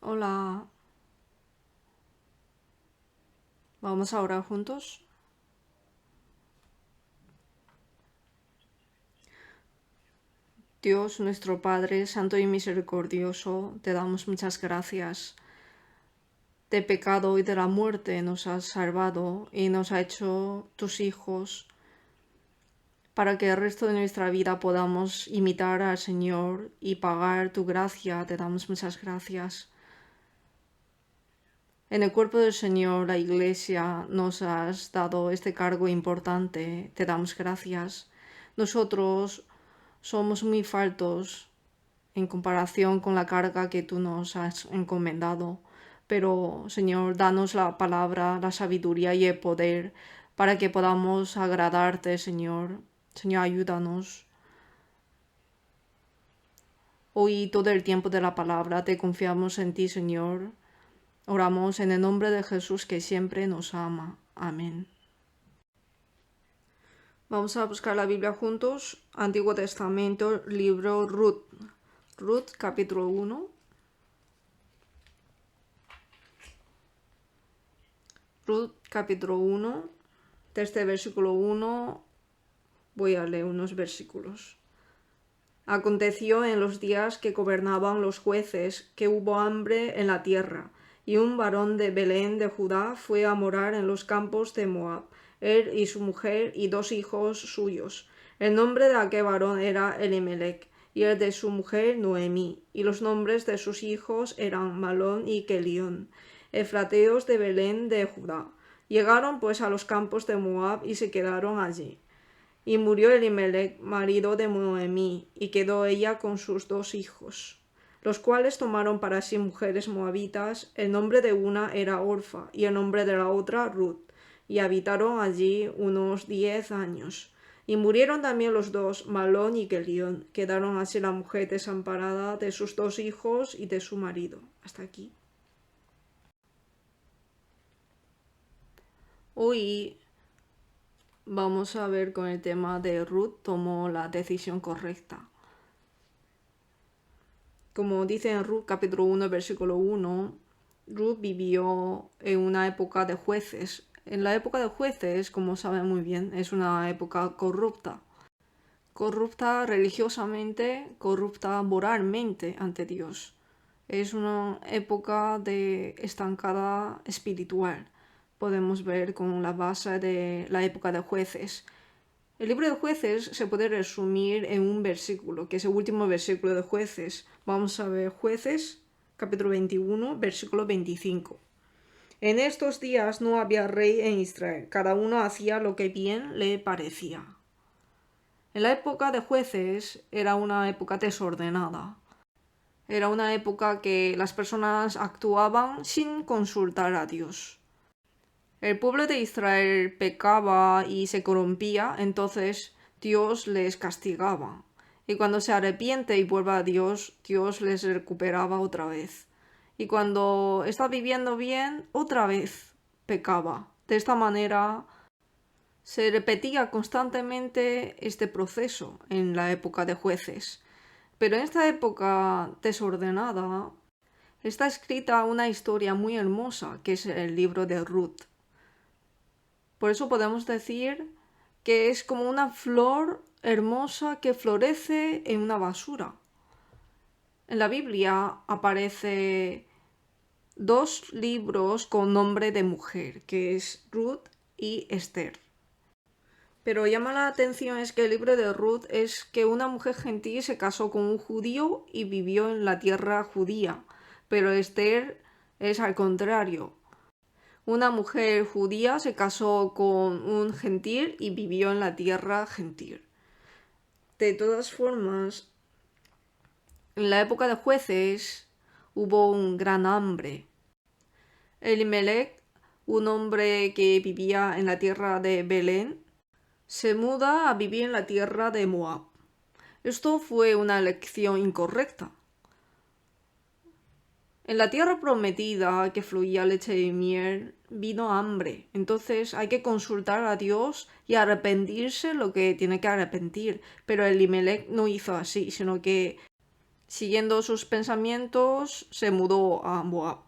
Hola, vamos a orar juntos. Dios nuestro Padre, Santo y Misericordioso, te damos muchas gracias. De pecado y de la muerte nos has salvado y nos ha hecho tus hijos para que el resto de nuestra vida podamos imitar al Señor y pagar tu gracia. Te damos muchas gracias. En el cuerpo del Señor, la Iglesia, nos has dado este cargo importante. Te damos gracias. Nosotros somos muy faltos en comparación con la carga que tú nos has encomendado. Pero, Señor, danos la palabra, la sabiduría y el poder para que podamos agradarte, Señor. Señor, ayúdanos. Hoy todo el tiempo de la palabra te confiamos en ti, Señor. Oramos en el nombre de Jesús que siempre nos ama. Amén. Vamos a buscar la Biblia juntos. Antiguo Testamento, libro Ruth. Ruth, capítulo 1. Ruth, capítulo 1. Desde versículo 1 voy a leer unos versículos. Aconteció en los días que gobernaban los jueces que hubo hambre en la tierra, y un varón de Belén de Judá fue a morar en los campos de Moab, él y su mujer y 2 hijos suyos. El nombre de aquel varón era Elimelech, y el de su mujer Noemí, y los nombres de sus hijos eran Malón y Kelión, efrateos de Belén de Judá. Llegaron pues a los campos de Moab y se quedaron allí. Y murió Elimelech, marido de Noemí, y quedó ella con sus 2 hijos, los cuales tomaron para sí mujeres moabitas. El nombre de una era Orfa, y el nombre de la otra Ruth, y habitaron allí unos 10 años. Y murieron también los 2, Malón y Kelión. Quedaron así la mujer desamparada de sus 2 hijos y de su marido. Hasta aquí. Hoy vamos a ver con el tema de Ruth tomó la decisión correcta. Como dice en Ruth capítulo 1, versículo 1, Ruth vivió en una época de jueces. En la época de jueces, como saben muy bien, es una época corrupta. Corrupta religiosamente, corrupta moralmente ante Dios. Es una época de estancada espiritual. Podemos ver con la base de la época de jueces. El libro de Jueces se puede resumir en un versículo, que es el último versículo de Jueces. Vamos a ver Jueces, capítulo 21, versículo 25. En estos días no había rey en Israel, cada uno hacía lo que bien le parecía. En la época de Jueces era una época desordenada. Era una época que las personas actuaban sin consultar a Dios. El pueblo de Israel pecaba y se corrompía, entonces Dios les castigaba. Y cuando se arrepiente y vuelve a Dios, Dios les recuperaba otra vez. Y cuando está viviendo bien, otra vez pecaba. De esta manera se repetía constantemente este proceso en la época de jueces. Pero en esta época desordenada está escrita una historia muy hermosa, que es el libro de Ruth. Por eso podemos decir que es como una flor hermosa que florece en una basura. En la Biblia aparece 2 libros con nombre de mujer, que es Ruth y Esther. Pero llama la atención es que el libro de Ruth es que una mujer gentil se casó con un judío y vivió en la tierra judía, pero Esther es al contrario. Una mujer judía se casó con un gentil y vivió en la tierra gentil. De todas formas, en la época de jueces hubo un gran hambre. Elimelech, un hombre que vivía en la tierra de Belén, se muda a vivir en la tierra de Moab. Esto fue una elección incorrecta. En la tierra prometida que fluía leche y miel vino hambre. Entonces hay que consultar a Dios y arrepentirse lo que tiene que arrepentir. Pero Elimelech no hizo así, sino que Siguiendo sus pensamientos, se mudó a Moab.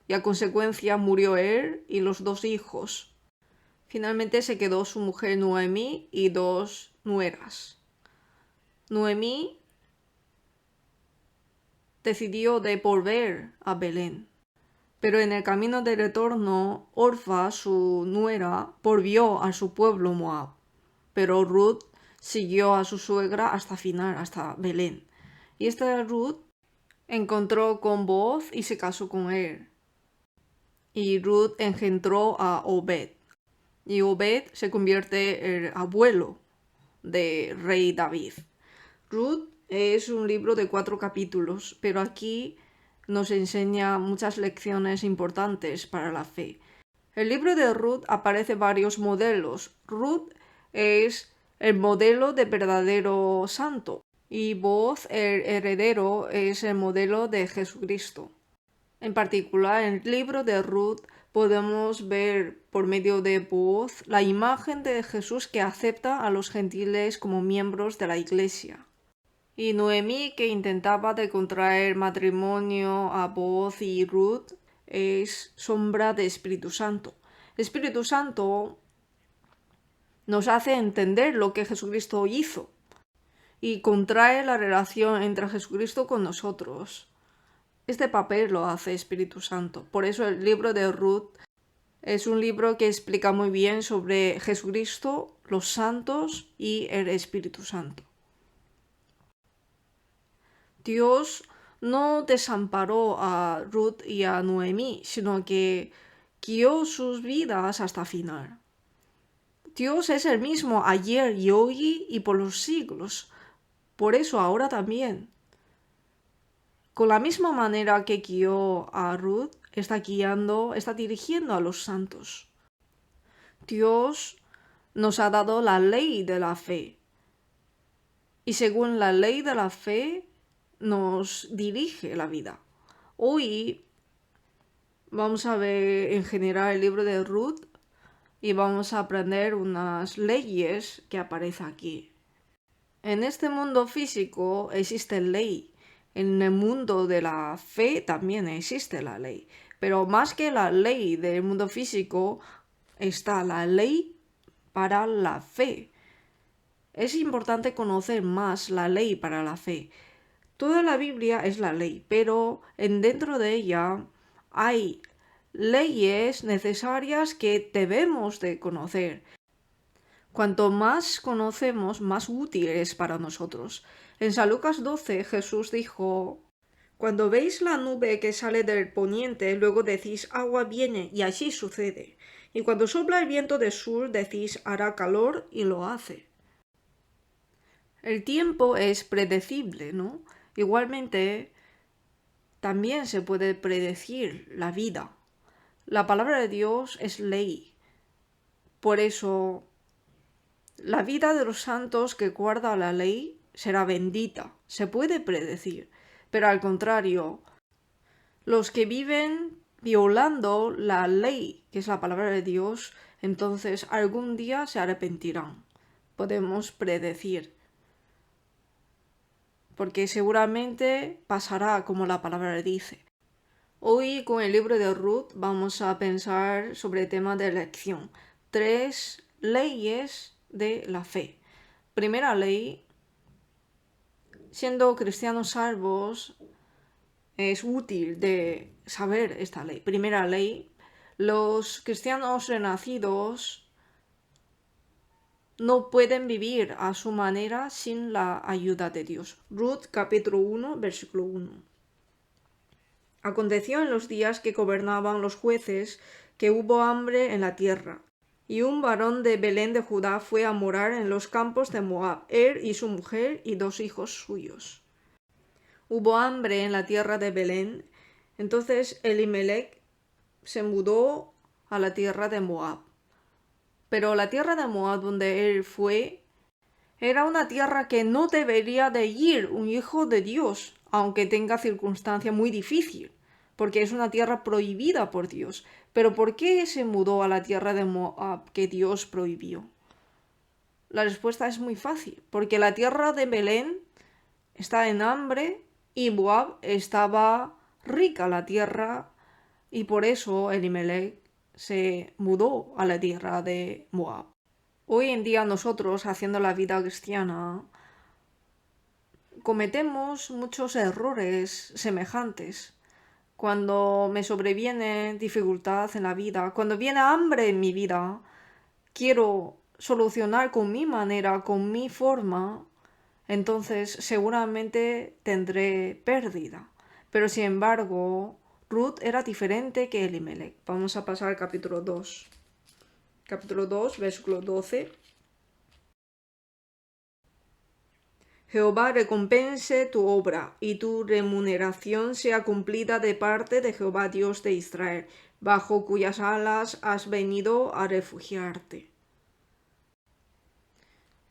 Y a consecuencia murió él y los 2 hijos. Finalmente se quedó su mujer Noemí y 2 nueras. Noemí decidió de volver a Belén. Pero en el camino de retorno, Orfa, su nuera, volvió a su pueblo Moab. Pero Ruth siguió a su suegra hasta final, hasta Belén. Y esta Ruth encontró con Booz y se casó con él. Y Ruth engendró a Obed. Y Obed se convierte en el abuelo de rey David. Ruth es un libro de 4 capítulos, pero aquí nos enseña muchas lecciones importantes para la fe. En el libro de Ruth aparecen varios modelos. Ruth es el modelo de verdadero santo y Booz, el heredero, es el modelo de Jesucristo. En particular, en el libro de Ruth podemos ver por medio de Booz la imagen de Jesús que acepta a los gentiles como miembros de la iglesia. Y Noemí, que intentaba de contraer matrimonio a Booz y Ruth, es sombra de Espíritu Santo. Espíritu Santo nos hace entender lo que Jesucristo hizo y contrae la relación entre Jesucristo con nosotros. Este papel lo hace Espíritu Santo. Por eso el libro de Ruth es un libro que explica muy bien sobre Jesucristo, los santos y el Espíritu Santo. Dios no desamparó a Ruth y a Noemí, sino que guió sus vidas hasta el final. Dios es el mismo ayer y hoy y por los siglos. Por eso ahora también. Con la misma manera que guió a Ruth, está dirigiendo a los santos. Dios nos ha dado la ley de la fe. Y según la ley de la fe, nos dirige la vida. Hoy vamos a ver en general el libro de Ruth y vamos a aprender unas leyes que aparecen aquí. En este mundo físico existe ley. En el mundo de la fe también existe la ley. Pero más que la ley del mundo físico está la ley para la fe. Es importante conocer más la ley para la fe. Toda la Biblia es la ley, pero dentro de ella hay leyes necesarias que debemos de conocer. Cuanto más conocemos, más útil es para nosotros. En San Lucas 12 Jesús dijo: cuando veis la nube que sale del poniente, luego decís agua viene, y así sucede. Y cuando sopla el viento del sur, decís hará calor, y lo hace. El tiempo es predecible, ¿no? Igualmente, también se puede predecir la vida. La palabra de Dios es ley. Por eso, la vida de los santos que guarda la ley será bendita. Se puede predecir. Pero al contrario, los que viven violando la ley, que es la palabra de Dios, entonces algún día se arrepentirán. Podemos predecir. Porque seguramente pasará como la palabra dice. Hoy con el libro de Ruth vamos a pensar sobre el tema de elección. 3 leyes de la fe. Primera ley: siendo cristianos salvos, es útil de saber esta ley. Primera ley: los cristianos renacidos no pueden vivir a su manera sin la ayuda de Dios. Ruth capítulo 1, versículo 1. Aconteció en los días que gobernaban los jueces que hubo hambre en la tierra. Y un varón de Belén de Judá fue a morar en los campos de Moab, él y su mujer y 2 hijos suyos. Hubo hambre en la tierra de Belén, entonces Elimelech se mudó a la tierra de Moab. Pero la tierra de Moab donde él fue era una tierra que no debería de ir un hijo de Dios, aunque tenga circunstancia muy difícil, porque es una tierra prohibida por Dios. Pero ¿por qué se mudó a la tierra de Moab que Dios prohibió? La respuesta es muy fácil, porque la tierra de Belén está en hambre y Moab estaba rica la tierra y por eso Elimelech se mudó a la tierra de Moab. Hoy en día nosotros, haciendo la vida cristiana, cometemos muchos errores semejantes. Cuando me sobreviene dificultad en la vida, cuando viene hambre en mi vida, quiero solucionar con mi manera, con mi forma, entonces seguramente tendré pérdida. Pero sin embargo, Ruth era diferente que Elimelech. Vamos a pasar al capítulo 2. Capítulo 2, versículo 12. Jehová recompense tu obra, y tu remuneración sea cumplida de parte de Jehová Dios de Israel, bajo cuyas alas has venido a refugiarte.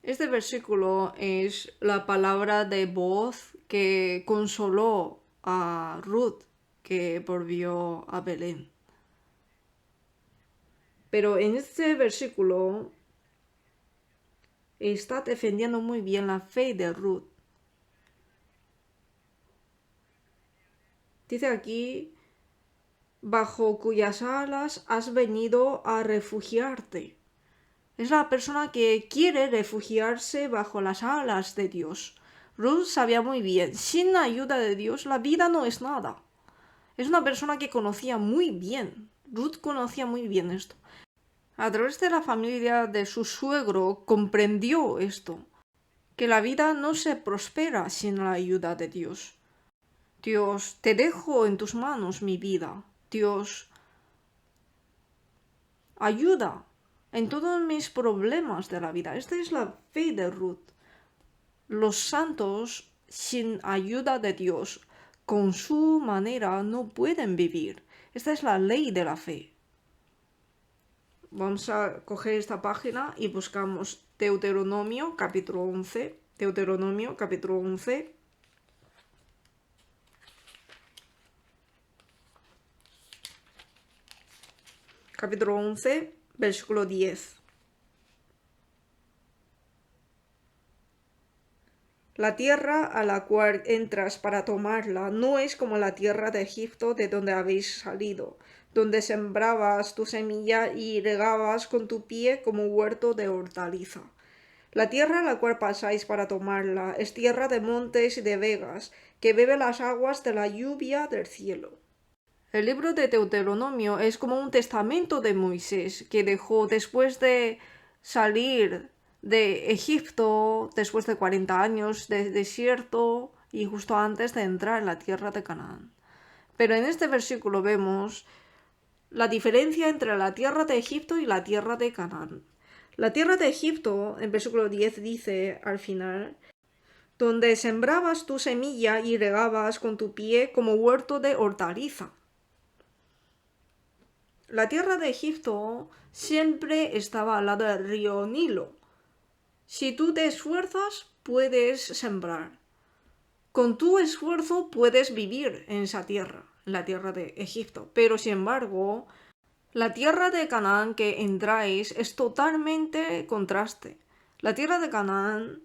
Este versículo es la palabra de voz que consoló a Ruth, que volvió a Belén. Pero en este versículo está defendiendo muy bien la fe de Ruth. Dice aquí, bajo cuyas alas has venido a refugiarte. Es la persona que quiere refugiarse bajo las alas de Dios. Ruth sabía muy bien, sin la ayuda de Dios la vida no es nada. Es una persona que conocía muy bien. Ruth conocía muy bien esto. A través de la familia de su suegro comprendió esto, que la vida no se prospera sin la ayuda de Dios. Dios, te dejo en tus manos mi vida. Dios, ayuda en todos mis problemas de la vida. Esta es la fe de Ruth. Los santos, sin ayuda de Dios, con su manera no pueden vivir. Esta es la ley de la fe. Vamos a coger esta página y buscamos Deuteronomio capítulo 11. Deuteronomio capítulo 11. Capítulo 11, versículo 10. La tierra a la cual entras para tomarla no es como la tierra de Egipto de donde habéis salido, donde sembrabas tu semilla y regabas con tu pie como huerto de hortaliza. La tierra a la cual pasáis para tomarla es tierra de montes y de vegas, que bebe las aguas de la lluvia del cielo. El libro de Deuteronomio es como un testamento de Moisés que dejó después de salir de Egipto, después de 40 años de desierto y justo antes de entrar en la tierra de Canaán. Pero en este versículo vemos la diferencia entre la tierra de Egipto y la tierra de Canaán. La tierra de Egipto, en versículo 10 dice al final, donde sembrabas tu semilla y regabas con tu pie como huerto de hortaliza. La tierra de Egipto siempre estaba al lado del río Nilo. Si tú te esfuerzas, puedes sembrar. Con tu esfuerzo puedes vivir en esa tierra, en la tierra de Egipto. Pero sin embargo, la tierra de Canaán que entráis es totalmente contraste. La tierra de Canaán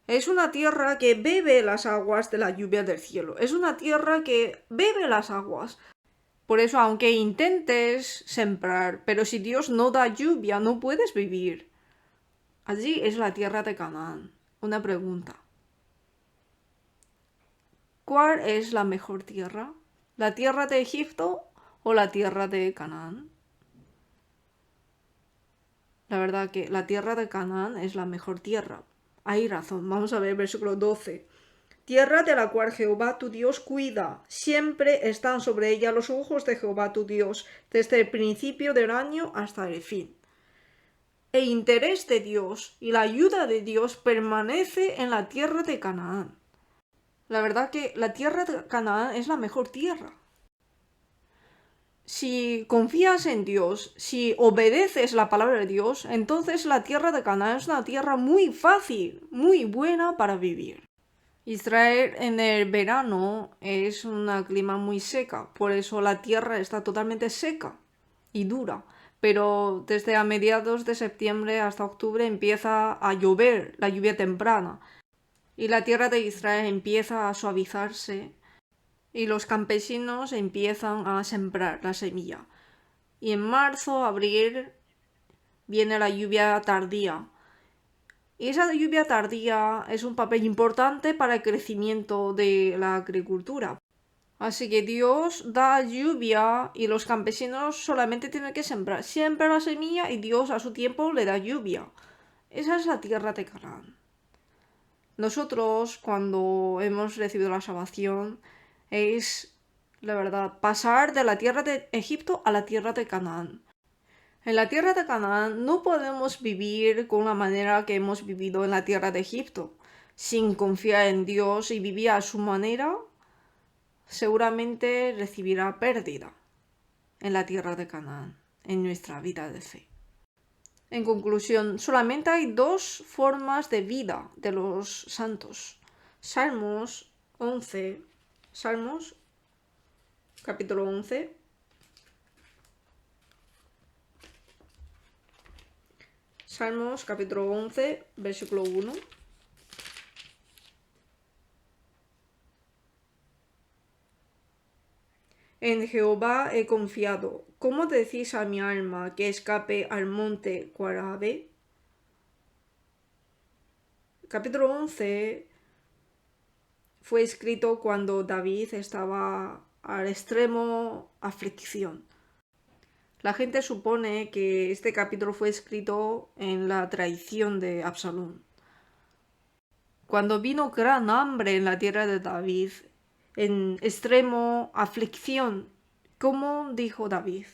es una tierra que bebe las aguas de la lluvia del cielo. Es una tierra que bebe las aguas. Por eso, aunque intentes sembrar, pero si Dios no da lluvia, no puedes vivir. Allí es la tierra de Canaán. Una pregunta. ¿Cuál es la mejor tierra? ¿La tierra de Egipto o la tierra de Canaán? La verdad que la tierra de Canaán es la mejor tierra. Hay razón. Vamos a ver el versículo 12. Tierra de la cual Jehová tu Dios cuida. Siempre están sobre ella los ojos de Jehová tu Dios, desde el principio del año hasta el fin. El interés de Dios y la ayuda de Dios permanece en la tierra de Canaán. La verdad que la tierra de Canaán es la mejor tierra. Si confías en Dios, si obedeces la palabra de Dios, entonces la tierra de Canaán es una tierra muy fácil, muy buena para vivir. Israel en el verano es un clima muy seca, por eso la tierra está totalmente seca y dura. Pero desde a mediados de septiembre hasta octubre empieza a llover, la lluvia temprana, y la tierra de Israel empieza a suavizarse y los campesinos empiezan a sembrar la semilla. Y en marzo, abril, viene la lluvia tardía. Y esa lluvia tardía es un papel importante para el crecimiento de la agricultura. Así que Dios da lluvia y los campesinos solamente tienen que sembrar. Siembra la semilla y Dios a su tiempo le da lluvia. Esa es la tierra de Canaán. Nosotros, cuando hemos recibido la salvación, es, la verdad, pasar de la tierra de Egipto a la tierra de Canaán. En la tierra de Canaán no podemos vivir con la manera que hemos vivido en la tierra de Egipto. Sin confiar en Dios y vivir a su manera, seguramente recibirá pérdida en la tierra de Canaán, en nuestra vida de fe. En conclusión, solamente hay dos formas de vida de los santos. Salmos 11, Salmos capítulo 11. Salmos capítulo 11, versículo 1. En Jehová he confiado. ¿Cómo decís a mi alma que escape al monte Corabe? Capítulo 11 fue escrito cuando David estaba al extremo aflicción. La gente supone que este capítulo fue escrito en la traición de Absalón. Cuando vino gran hambre en la tierra de David, en extremo aflicción, ¿cómo dijo David?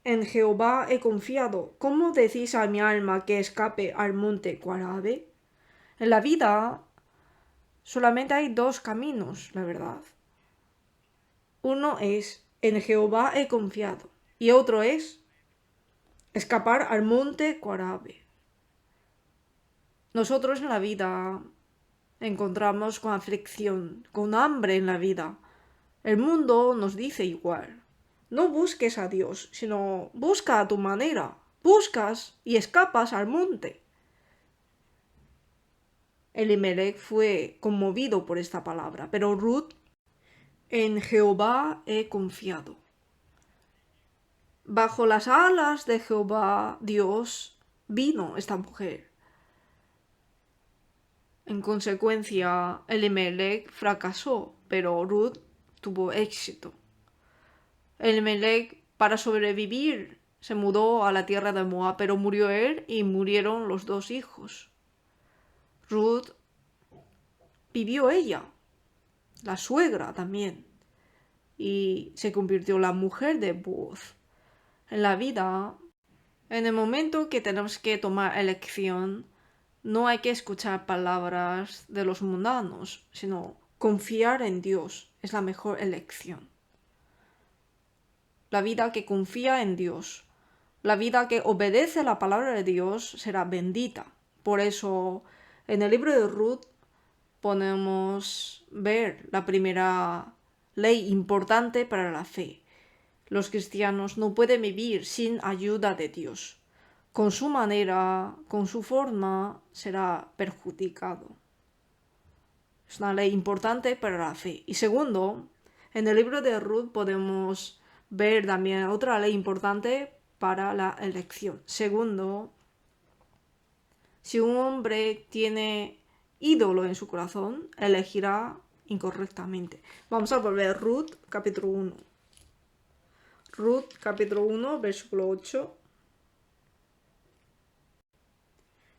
En Jehová he confiado. ¿Cómo decís a mi alma que escape al monte Corabe? En la vida solamente hay dos caminos, la verdad. Uno es en Jehová he confiado y otro es escapar al monte Corabe. Nosotros en la vida encontramos con aflicción, con hambre en la vida. El mundo nos dice igual. No busques a Dios, sino busca a tu manera. Buscas y escapas al monte. Elimelech fue conmovido por esta palabra, pero Ruth, en Jehová he confiado. Bajo las alas de Jehová, Dios, vino esta mujer. En consecuencia, Elimelech fracasó, pero Ruth tuvo éxito. Elimelech, para sobrevivir, se mudó a la tierra de Moab, pero murió él y murieron los dos hijos. Ruth vivió ella, la suegra también, y se convirtió en la mujer de Booz. En la vida, en el momento que tenemos que tomar elección, no hay que escuchar palabras de los mundanos, sino confiar en Dios es la mejor elección. La vida que confía en Dios, la vida que obedece la palabra de Dios será bendita. Por eso, en el libro de Ruth podemos ver la primera ley importante para la fe. Los cristianos no pueden vivir sin ayuda de Dios. Con su manera, con su forma, será perjudicado. Es una ley importante para la fe. Y segundo, en el libro de Ruth podemos ver también otra ley importante para la elección. Segundo, si un hombre tiene ídolo en su corazón, elegirá incorrectamente. Vamos a volver a Ruth, capítulo 1. Ruth, capítulo 1, versículo 8.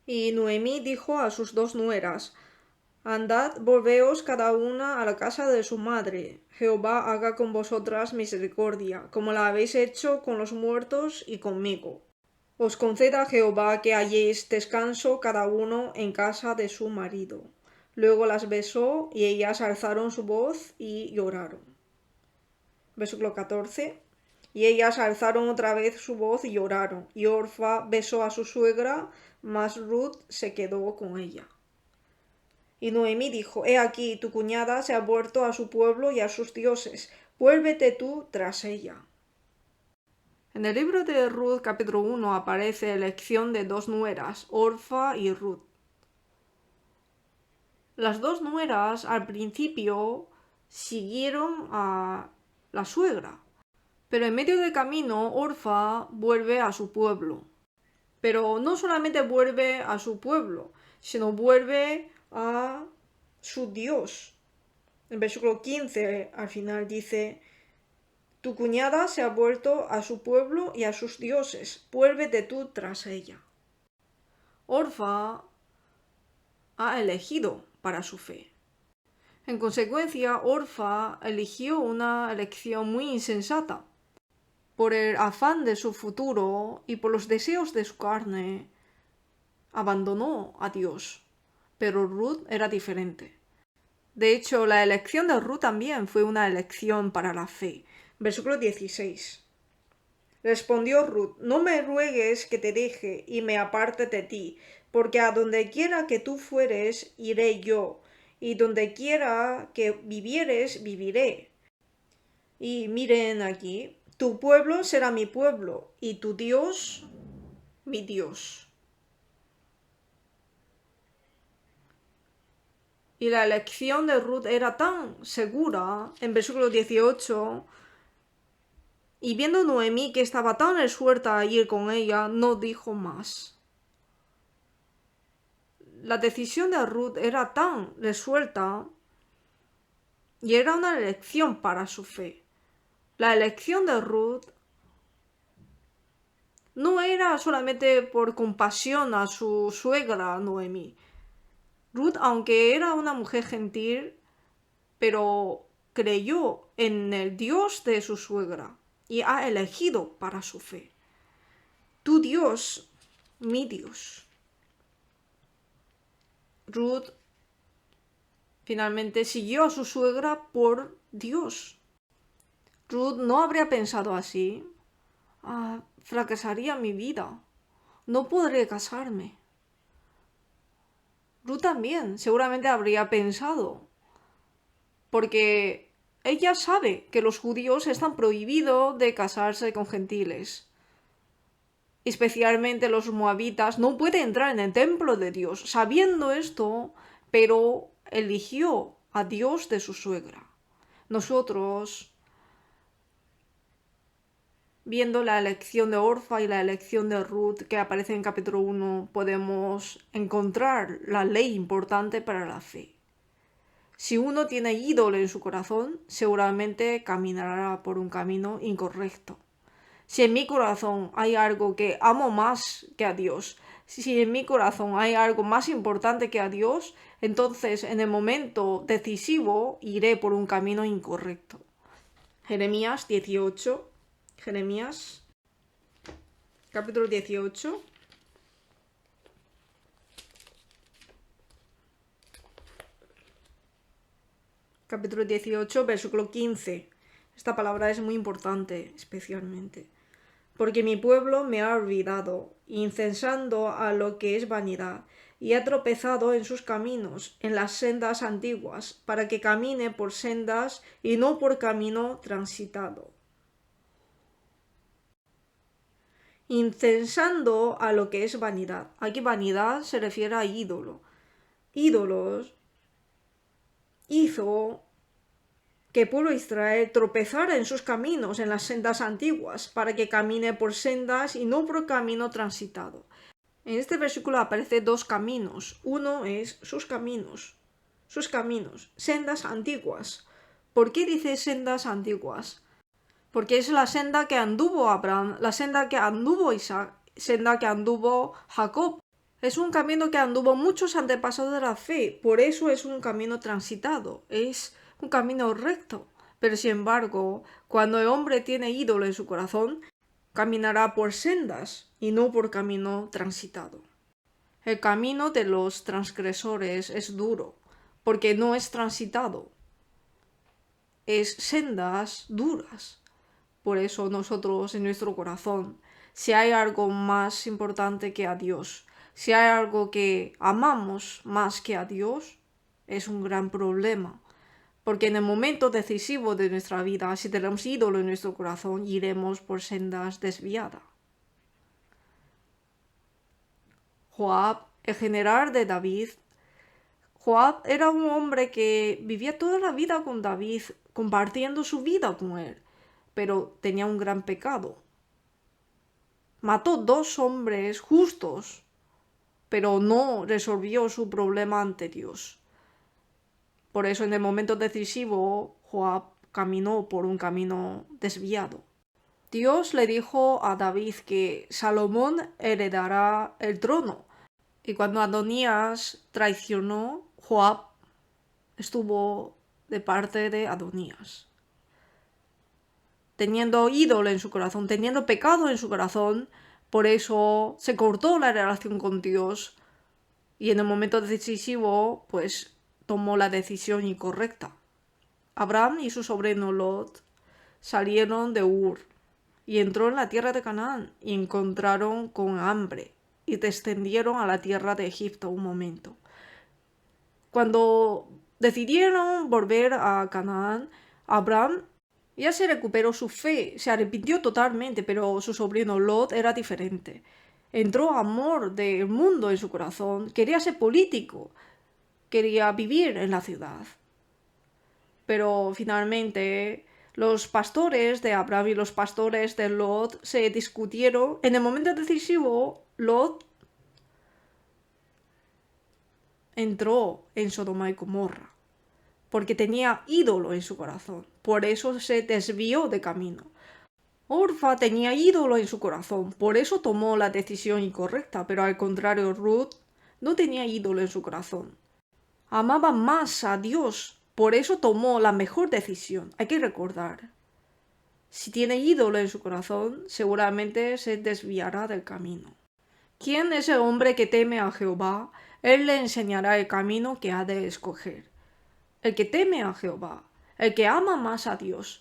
Y Noemí dijo a sus dos nueras: Andad, volveos cada una a la casa de su madre. Jehová haga con vosotras misericordia, como la habéis hecho con los muertos y conmigo. Os conceda Jehová que halléis descanso cada uno en casa de su marido. Luego las besó y ellas alzaron su voz y lloraron. Versículo 14. Y ellas alzaron otra vez su voz y lloraron. Y Orfa besó a su suegra, mas Ruth se quedó con ella. Y Noemí dijo: He aquí, tu cuñada se ha vuelto a su pueblo y a sus dioses. Vuélvete tú tras ella. En el libro de Ruth, capítulo 1, aparece elección de dos nueras, Orfa y Ruth. Las dos nueras, al principio, siguieron a la suegra. Pero en medio del camino, Orfa vuelve a su pueblo. Pero no solamente vuelve a su pueblo, sino vuelve a su Dios. El versículo 15 al final dice: tu cuñada se ha vuelto a su pueblo y a sus dioses, vuélvete tú tras ella. Orfa ha elegido para su fe. En consecuencia, Orfa eligió una elección muy insensata. Por el afán de su futuro y por los deseos de su carne, abandonó a Dios. Pero Ruth era diferente. De hecho, la elección de Ruth también fue una elección para la fe. Versículo 16. Respondió Ruth: no me ruegues que te deje y me aparte de ti, porque a donde quiera que tú fueres, iré yo, y donde quiera que vivieres, viviré. Y miren aquí: tu pueblo será mi pueblo, y tu Dios, mi Dios. Y la elección de Ruth era tan segura, en versículo 18, y viendo Noemí que estaba tan resuelta a ir con ella, no dijo más. La decisión de Ruth era tan resuelta y era una elección para su fe. La elección de Ruth no era solamente por compasión a su suegra Noemí. Ruth, aunque era una mujer gentil, pero creyó en el Dios de su suegra y ha elegido para su fe. Tu Dios, mi Dios. Ruth finalmente siguió a su suegra por Dios. Ruth no habría pensado así. Fracasaría mi vida. No podré casarme. Ruth también seguramente habría pensado, porque ella sabe que los judíos están prohibidos de casarse con gentiles. Especialmente los moabitas no pueden entrar en el templo de Dios. Sabiendo esto, pero eligió a Dios de su suegra. Nosotros, viendo la elección de Orfa y la elección de Ruth que aparece en capítulo 1, podemos encontrar la ley importante para la fe. Si uno tiene ídolo en su corazón, seguramente caminará por un camino incorrecto. Si en mi corazón hay algo que amo más que a Dios, si en mi corazón hay algo más importante que a Dios, entonces en el momento decisivo iré por un camino incorrecto. Jeremías 18. Jeremías, capítulo 18. Capítulo 18, versículo 15. Esta palabra es muy importante, especialmente. Porque mi pueblo me ha olvidado, incensando a lo que es vanidad, y ha tropezado en sus caminos, en las sendas antiguas, para que camine por sendas y no por camino transitado. Incensando a lo que es vanidad. Aquí vanidad se refiere a ídolo. Ídolos hizo que el pueblo de Israel tropezara en sus caminos, en las sendas antiguas, para que camine por sendas y no por camino transitado. En este versículo aparecen dos caminos. Uno es sus caminos, sendas antiguas. ¿Por qué dice sendas antiguas? Porque es la senda que anduvo Abraham, la senda que anduvo Isaac, senda que anduvo Jacob. Es un camino que anduvo muchos antepasados de la fe, por eso es un camino transitado, es un camino recto. Pero sin embargo, cuando el hombre tiene ídolo en su corazón, caminará por sendas y no por camino transitado. El camino de los transgresores es duro, porque no es transitado. Es sendas duras. Por eso nosotros en nuestro corazón, si hay algo más importante que a Dios, si hay algo que amamos más que a Dios, es un gran problema. Porque en el momento decisivo de nuestra vida, si tenemos ídolo en nuestro corazón, iremos por sendas desviadas. Joab, el general de David, Joab era un hombre que vivía toda la vida con David, compartiendo su vida con él, pero tenía un gran pecado. Mató 2 hombres justos, pero no resolvió su problema ante Dios. Por eso en el momento decisivo, Joab caminó por un camino desviado. Dios le dijo a David que Salomón heredará el trono. Y cuando Adonías traicionó, Joab estuvo de parte de Adonías. Teniendo ídolo en su corazón, teniendo pecado en su corazón, por eso se cortó la relación con Dios y en el momento decisivo, pues tomó la decisión incorrecta. Abraham y su sobrino Lot salieron de Ur y entró en la tierra de Canaán y encontraron con hambre y descendieron a la tierra de Egipto un momento. Cuando decidieron volver a Canaán, Abraham ya se recuperó su fe, se arrepintió totalmente, pero su sobrino Lot era diferente. Entró amor del mundo en su corazón, quería ser político, quería vivir en la ciudad. Pero finalmente los pastores de Abraham y los pastores de Lot se discutieron. En el momento decisivo, Lot entró en Sodoma y Gomorra, porque tenía ídolo en su corazón. Por eso se desvió de camino. Orfa tenía ídolo en su corazón, por eso tomó la decisión incorrecta, pero al contrario, Ruth no tenía ídolo en su corazón. Amaba más a Dios, por eso tomó la mejor decisión. Hay que recordar, si tiene ídolo en su corazón, seguramente se desviará del camino. ¿Quién es el hombre que teme a Jehová? Él le enseñará el camino que ha de escoger. El que teme a Jehová, el que ama más a Dios,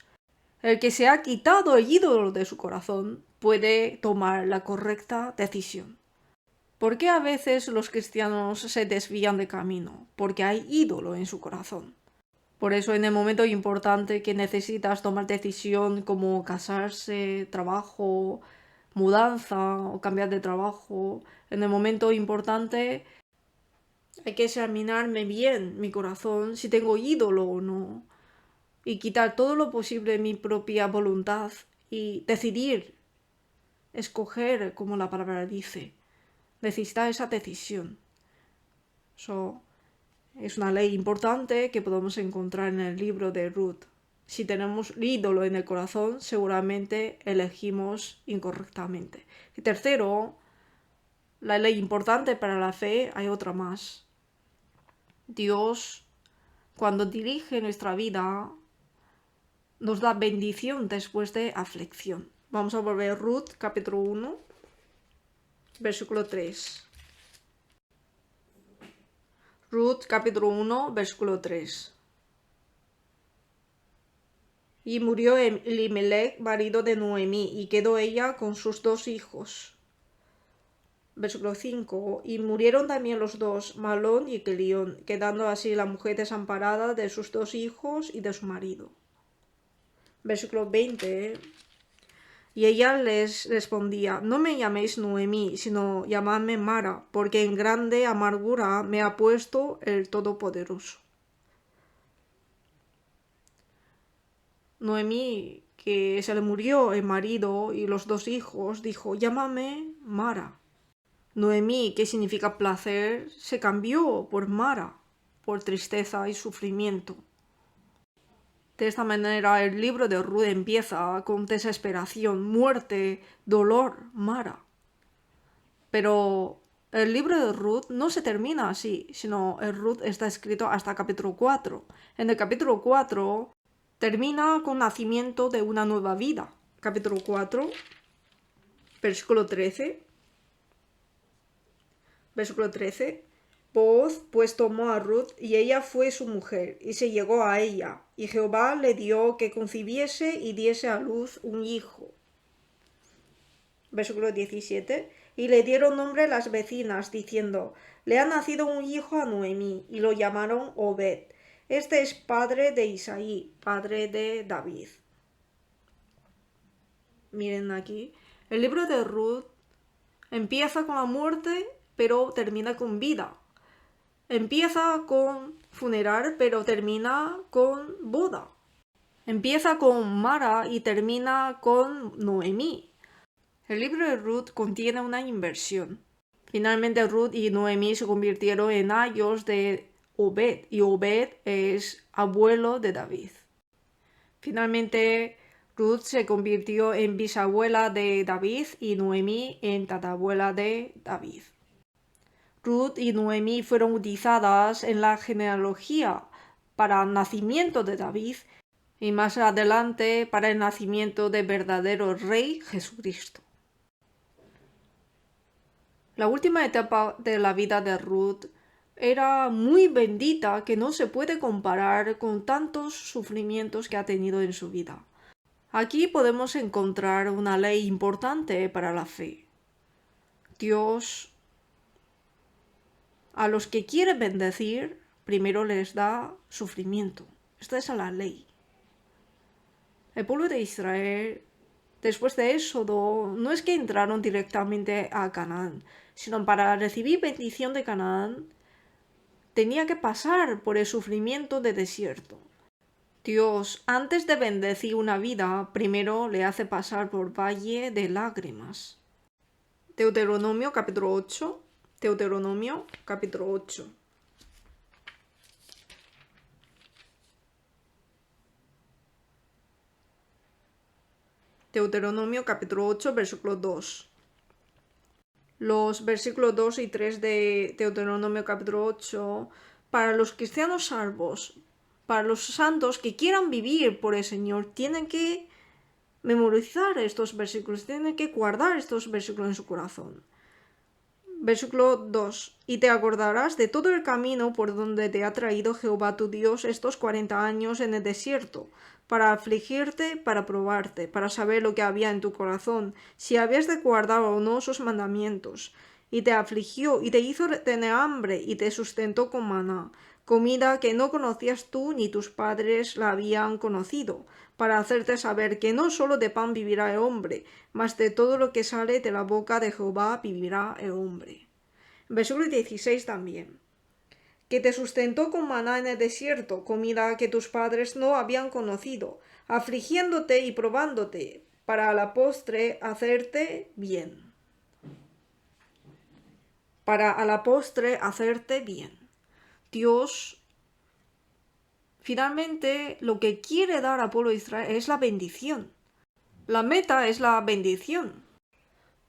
el que se ha quitado el ídolo de su corazón, puede tomar la correcta decisión. ¿Por qué a veces los cristianos se desvían de camino? Porque hay ídolo en su corazón. Por eso en el momento importante que necesitas tomar decisión como casarse, trabajo, mudanza o cambiar de trabajo, en el momento importante hay que examinarme bien mi corazón si tengo ídolo o no y quitar todo lo posible mi propia voluntad y decidir, escoger como la palabra dice. Necesitar esa decisión. Eso es una ley importante que podemos encontrar en el libro de Ruth. Si tenemos ídolo en el corazón, seguramente elegimos incorrectamente. Y tercero, la ley importante para la fe, hay otra más. Dios, cuando dirige nuestra vida, nos da bendición después de aflicción. Vamos a volver a Ruth, capítulo 1, versículo 3. Ruth, capítulo 1, versículo 3. Y murió Elimelech, marido de Noemí, y quedó ella con sus 2 hijos. Versículo 5. Y murieron también los 2, Malón y Kelión, quedando así la mujer desamparada de sus 2 hijos y de su marido. Versículo 20. Y ella les respondía: no me llaméis Noemí, sino llamadme Mara, porque en grande amargura me ha puesto el Todopoderoso. Noemí, que se le murió el marido y los 2 hijos, dijo: llámame Mara. Noemí, que significa placer, se cambió por Mara, por tristeza y sufrimiento. De esta manera el libro de Ruth empieza con desesperación, muerte, dolor, Mara. Pero el libro de Ruth no se termina así, sino el Ruth está escrito hasta capítulo 4. En el capítulo 4 termina con nacimiento de una nueva vida. Capítulo 4, versículo 13. Versículo 13. Booz pues tomó a Ruth y ella fue su mujer y se llegó a ella. Y Jehová le dio que concibiese y diese a luz un hijo. Versículo 17. Y le dieron nombre las vecinas, diciendo: le ha nacido un hijo a Noemí, y lo llamaron Obed. Este es padre de Isaí, padre de David. Miren aquí. El libro de Ruth empieza con la muerte, pero termina con vida. empieza con funeral, pero termina con boda. Empieza con Mara y termina con Noemí. El libro de Ruth contiene una inversión. Finalmente Ruth y Noemí se convirtieron en ayos de Obed, y Obed es abuelo de David. Finalmente Ruth se convirtió en bisabuela de David y Noemí en tatarabuela de David. Ruth y Noemí fueron utilizadas en la genealogía para el nacimiento de David y más adelante para el nacimiento del verdadero Rey Jesucristo. La última etapa de la vida de Ruth era muy bendita, que no se puede comparar con tantos sufrimientos que ha tenido en su vida. Aquí podemos encontrar una ley importante para la fe. Dios, a los que quiere bendecir, primero les da sufrimiento. Esta es la ley. El pueblo de Israel, después de Éxodo, no es que entraron directamente a Canaán, sino para recibir bendición de Canaán, tenía que pasar por el sufrimiento de desierto. Dios, antes de bendecir una vida, primero le hace pasar por valle de lágrimas. Deuteronomio capítulo 8. Deuteronomio capítulo 8. Deuteronomio capítulo 8, versículo 2. Los versículos 2 y 3 de Deuteronomio capítulo 8, para los cristianos salvos, para los santos que quieran vivir por el Señor, tienen que memorizar estos versículos, tienen que guardar estos versículos en su corazón. Versículo 2. Y te acordarás de todo el camino por donde te ha traído Jehová tu Dios estos 40 años en el desierto, para afligirte, para probarte, para saber lo que había en tu corazón, si habías de guardar o no sus mandamientos. Y te afligió, y te hizo tener hambre, y te sustentó con maná, comida que no conocías tú ni tus padres la habían conocido, para hacerte saber que no solo de pan vivirá el hombre, mas de todo lo que sale de la boca de Jehová vivirá el hombre. Versículo 16 también. Que te sustentó con maná en el desierto, comida que tus padres no habían conocido, afligiéndote y probándote, para a la postre hacerte bien. Para a la postre hacerte bien. Dios finalmente lo que quiere dar al pueblo de Israel es la bendición. La meta es la bendición.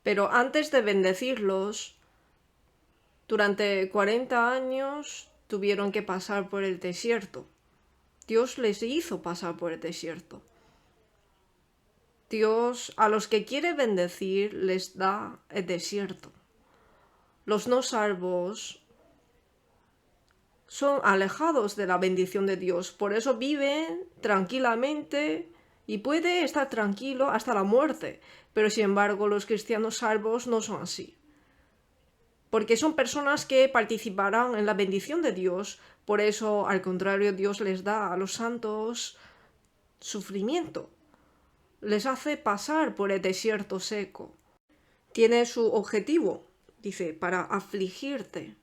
Pero antes de bendecirlos, durante 40 años tuvieron que pasar por el desierto. Dios les hizo pasar por el desierto. Dios a los que quiere bendecir les da el desierto. Los no salvos son alejados de la bendición de Dios, por eso viven tranquilamente y puede estar tranquilo hasta la muerte, pero sin embargo los cristianos salvos no son así, porque son personas que participarán en la bendición de Dios. Por eso, al contrario, Dios les da a los santos sufrimiento, les hace pasar por el desierto seco. Tiene su objetivo, dice, para afligirte.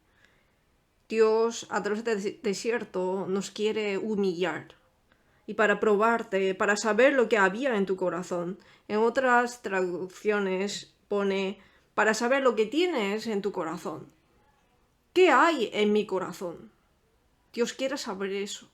Dios a través del desierto nos quiere humillar y para probarte, para saber lo que había en tu corazón. En otras traducciones pone para saber lo que tienes en tu corazón. ¿Qué hay en mi corazón? Dios quiere saber eso.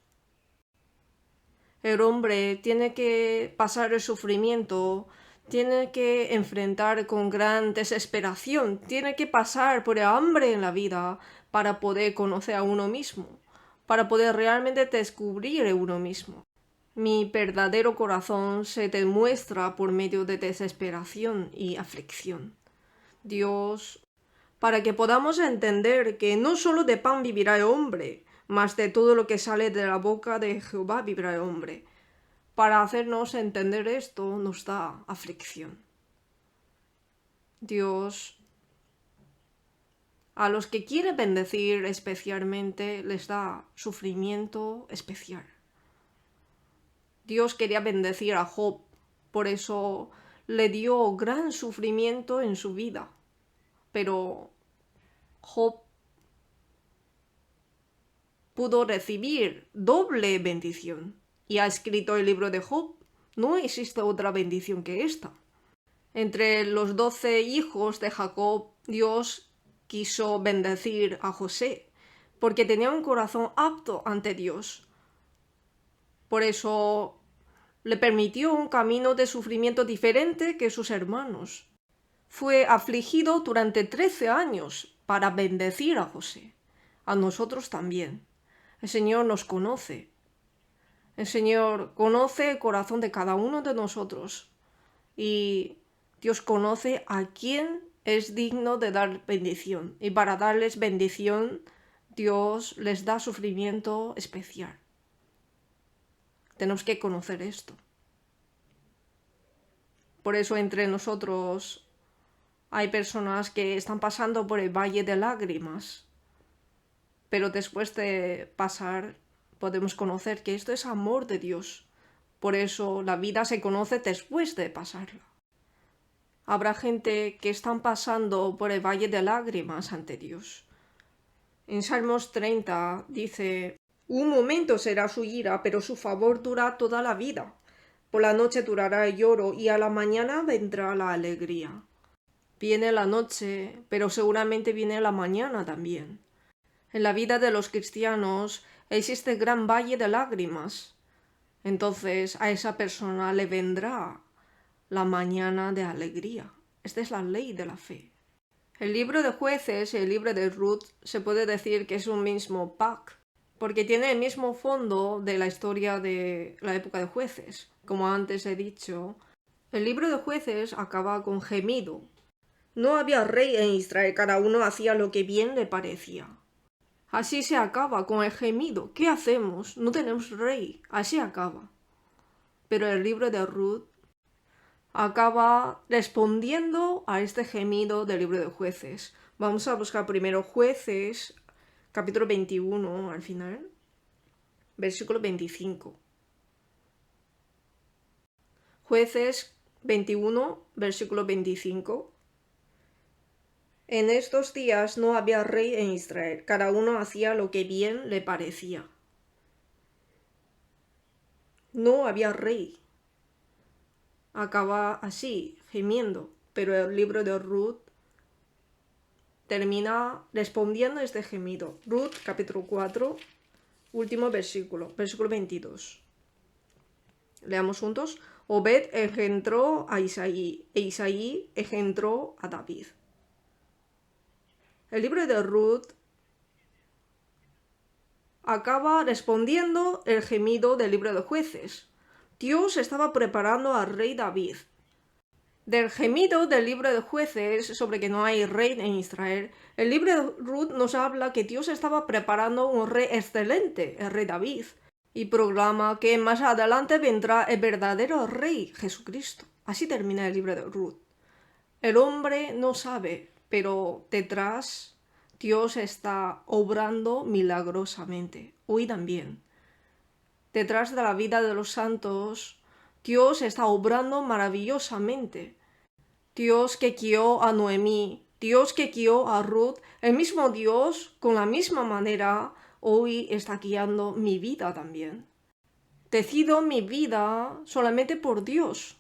El hombre tiene que pasar el sufrimiento, tiene que enfrentar con gran desesperación, tiene que pasar por el hambre en la vida para poder conocer a uno mismo, para poder realmente descubrir a uno mismo. Mi verdadero corazón se demuestra por medio de desesperación y aflicción. Dios, para que podamos entender que no solo de pan vivirá el hombre, mas de todo lo que sale de la boca de Jehová vivirá el hombre. Para hacernos entender esto nos da aflicción. Dios, a los que quiere bendecir especialmente, les da sufrimiento especial. Dios quería bendecir a Job, por eso le dio gran sufrimiento en su vida. Pero Job pudo recibir doble bendición y ha escrito el libro de Job. No existe otra bendición que esta. Entre los 12 hijos de Jacob, Dios quiso bendecir a José, porque tenía un corazón apto ante Dios. Por eso le permitió un camino de sufrimiento diferente que sus hermanos. Fue afligido durante 13 años para bendecir a José. A nosotros también. El Señor nos conoce. El Señor conoce el corazón de cada uno de nosotros. Y Dios conoce a quién es digno de dar bendición. Y para darles bendición, Dios les da sufrimiento especial. Tenemos que conocer esto. Por eso entre nosotros hay personas que están pasando por el valle de lágrimas. Pero después de pasar, podemos conocer que esto es amor de Dios. Por eso la vida se conoce después de pasarla. Habrá gente que están pasando por el valle de lágrimas ante Dios. En Salmos 30 dice: un momento será su ira, pero su favor dura toda la vida. Por la noche durará el lloro y a la mañana vendrá la alegría. Viene la noche, pero seguramente viene la mañana también. En la vida de los cristianos existe gran valle de lágrimas. Entonces a esa persona le vendrá la mañana de alegría. Esta es la ley de la fe. El libro de Jueces y el libro de Ruth se puede decir que es un mismo pack, porque tiene el mismo fondo de la historia de la época de Jueces. Como antes he dicho, el libro de Jueces acaba con gemido. No había rey en Israel, cada uno hacía lo que bien le parecía. Así se acaba con el gemido. ¿Qué hacemos? No tenemos rey. Así acaba. Pero el libro de Ruth acaba respondiendo a este gemido del libro de Jueces. Vamos a buscar primero Jueces, capítulo 21, al final, versículo 25. Jueces 21, versículo 25. En estos días no había rey en Israel, cada uno hacía lo que bien le parecía. No había rey. Acaba así, gimiendo, pero el libro de Ruth termina respondiendo a este gemido. Ruth, capítulo 4, último versículo, versículo 22. Leamos juntos. Obed engendró a Isaí, e Isaí engendró a David. El libro de Ruth acaba respondiendo el gemido del libro de Jueces. Dios estaba preparando al rey David. Del gemido del libro de Jueces sobre que no hay rey en Israel, el libro de Ruth nos habla que Dios estaba preparando un rey excelente, el rey David, y proclama que más adelante vendrá el verdadero rey, Jesucristo. Así termina el libro de Ruth. El hombre no sabe, pero detrás Dios está obrando milagrosamente. Hoy también. Detrás de la vida de los santos, Dios está obrando maravillosamente. Dios que guió a Noemí, Dios que guió a Ruth, el mismo Dios, con la misma manera, hoy está guiando mi vida también. Decido mi vida solamente por Dios.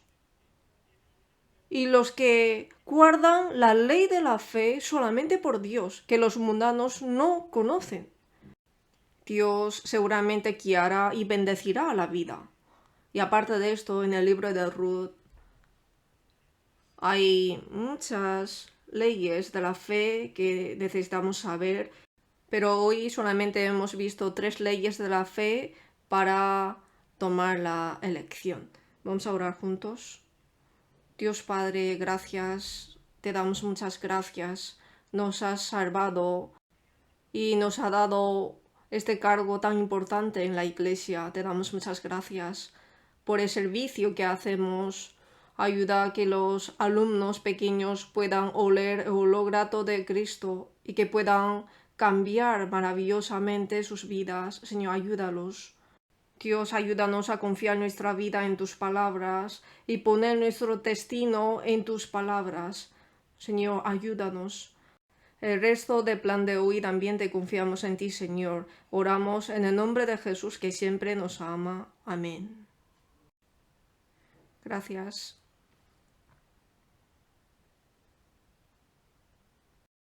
Y los que guardan la ley de la fe solamente por Dios, que los mundanos no conocen. Dios seguramente guiará y bendecirá la vida. Y aparte de esto, en el libro de Ruth hay muchas leyes de la fe que necesitamos saber, pero hoy solamente hemos visto 3 leyes de la fe para tomar la elección. Vamos a orar juntos. Dios Padre, gracias, te damos muchas gracias. Nos has salvado y nos ha dado este cargo tan importante en la Iglesia. Te damos muchas gracias por el servicio que hacemos. Ayuda a que los alumnos pequeños puedan oler el olor grato de Cristo y que puedan cambiar maravillosamente sus vidas. Señor, ayúdalos. Dios, ayúdanos a confiar nuestra vida en tus palabras y poner nuestro destino en tus palabras. Señor, ayúdanos. El resto del plan de hoy también te confiamos en ti, Señor. Oramos en el nombre de Jesús que siempre nos ama. Amén. Gracias.